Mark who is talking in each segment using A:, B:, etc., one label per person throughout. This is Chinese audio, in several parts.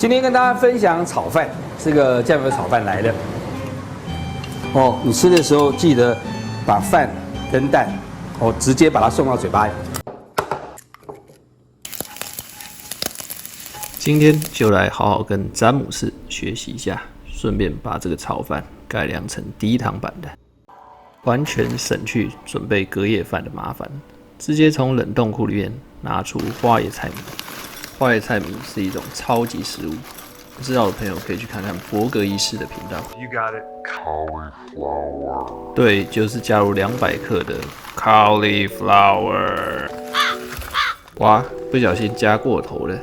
A: 今天跟大家分享炒饭，这个酱油炒饭来了。哦，你吃的时候记得把饭跟蛋，直接把它送到嘴巴里。
B: 今天就来好好跟詹姆士学习一下，顺便把这个炒饭改良成低糖版的，完全省去准备隔夜饭的麻烦，直接从冷冻库里面拿出花椰菜米。花椰菜米是一种超级食物，不知道的朋友可以去看看伯格医师的频道。
C: You got it. Cauliflower.
B: 对，就是加入200克的 cauliflower。哇，不小心加过头了。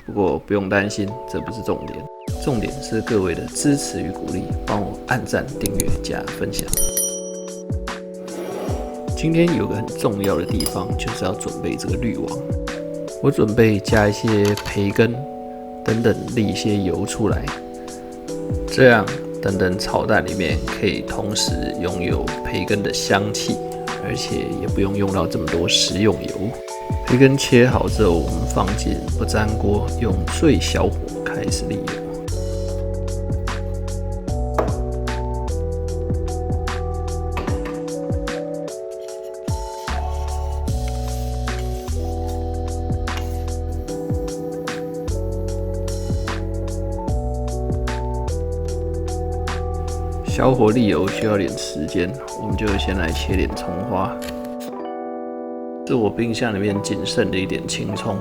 B: 不过不用担心，这不是重点，重点是各位的支持与鼓励，帮我按赞、订阅、加分享。今天有个很重要的地方，就是要准备这个滤网。我准备加一些培根，等等沥一些油出来，这样等等炒蛋里面可以同时拥有培根的香气，而且也不用用到这么多食用油。培根切好之后，我们放进不粘锅，用最小火开始沥油。小火沥油需要点时间，我们就先来切点葱花。是我冰箱里面仅剩的一点青葱，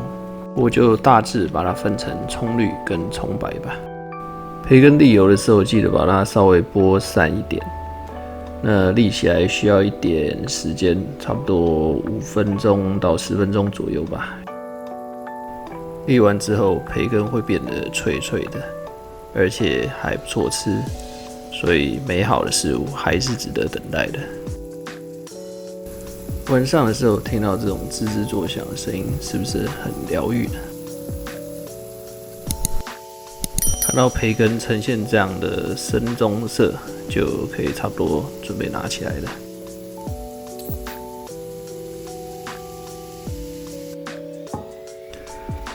B: 我就大致把它分成葱绿跟葱白吧。培根沥油的时候，记得把它稍微拨散一点。那沥起来需要一点时间，差不多5分钟到10分钟左右吧。沥完之后，培根会变得脆脆的，而且还不错吃。所以美好的事物还是值得等待的。晚上的时候听到这种吱吱作响的声音，是不是很疗愈呢？看到培根呈现这样的深棕色，就可以差不多准备拿起来了。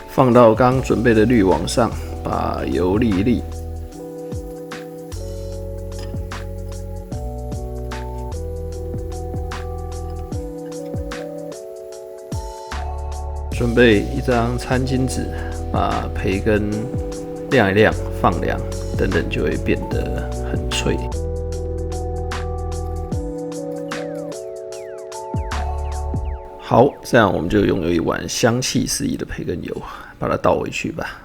B: 放到刚准备的滤网上，把油沥一沥。准备一张餐巾纸，把培根晾一晾，放凉，等等就会变得很脆。好，这样我们就拥有一碗香气四溢的培根油，把它倒回去吧。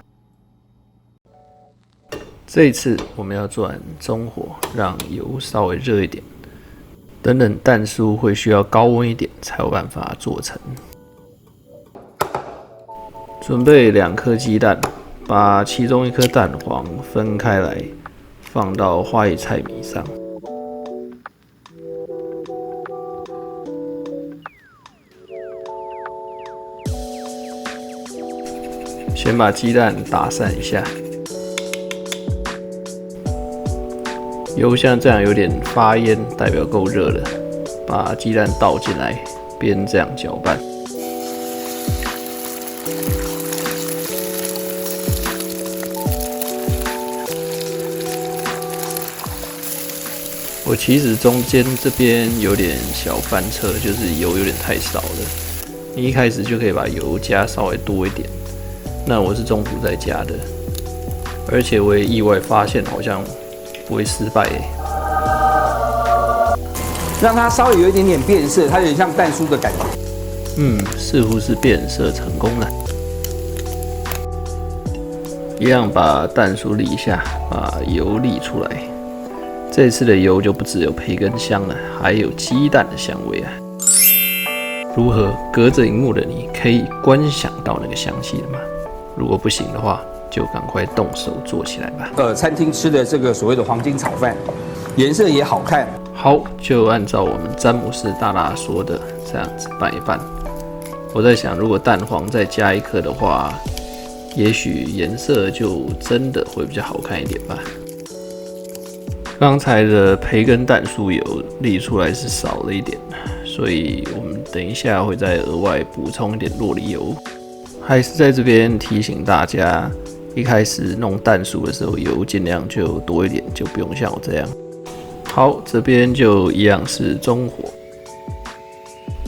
B: 这一次我们要转中火，让油稍微热一点，等等蛋酥会需要高温一点才有办法做成。准备2颗鸡蛋，把其中1颗蛋黄分开来，放到花椰菜米上。先把鸡蛋打散一下，油像这样有点发烟，代表够热了。把鸡蛋倒进来，边这样搅拌。我其实中间这边有点小翻车，就是油有点太少了。你一开始就可以把油加稍微多一点，那我是中途再加的，而且我也意外发现好像不会失败耶。
A: 让它稍微有一点点变色，它有点像蛋酥的感觉。
B: 似乎是变色成功了。一样把蛋酥沥一下，把油沥出来。这次的油就不只有培根香了，还有鸡蛋的香味啊！如何？隔着荧幕的你可以观想到那个香气了吗？如果不行的话，就赶快动手做起来吧。
A: 餐厅吃的这个所谓的黄金炒饭，颜色也好看。
B: 好，就按照我们詹姆士大大说的这样子拌一拌。我在想，如果蛋黄再加1颗的话，也许颜色就真的会比较好看一点吧。刚才的培根蛋酥油沥出来是少了一点，所以我们等一下会再额外补充一点酪梨油。还是在这边提醒大家，一开始弄蛋酥的时候，油尽量就多一点，就不用像我这样。好，这边就一样是中火，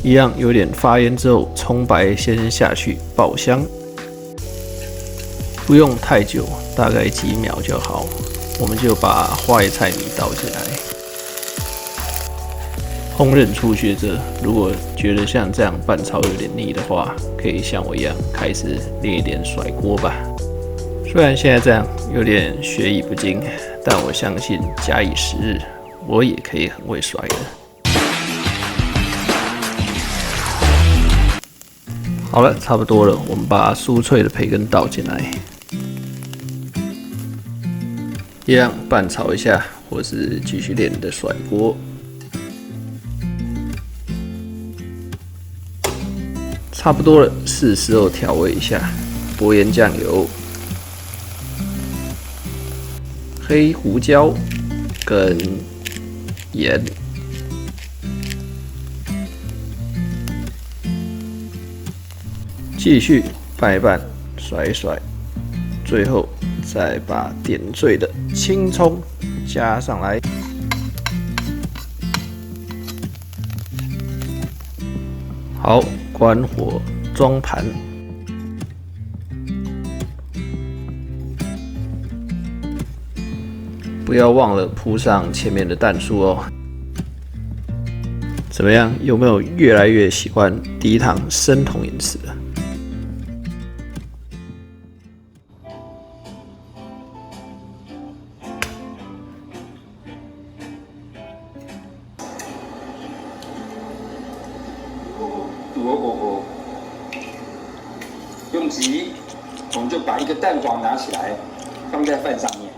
B: 一样有点发烟之后，葱白先下去爆香，不用太久，大概几秒就好。我们就把花椰菜米倒进来。烹饪初学者如果觉得像这样拌炒有点腻的话，可以像我一样开始练一点甩锅吧。虽然现在这样有点学艺不精，但我相信假以时日，我也可以很会甩的。好了，差不多了，我们把酥脆的培根倒进来，一样拌炒一下，或是继续练你的甩锅。差不多了，是时候调味一下，薄盐酱油、黑胡椒跟盐，继续拌一拌，甩一甩，最后再把点缀的青葱加上来。好，关火装盘。不要忘了铺上前面的蛋酥哦。怎么样？有没有越来越喜欢低糖生酮饮食了？
A: 不用急，我们就把一个蛋黄拿起来，放在饭上面。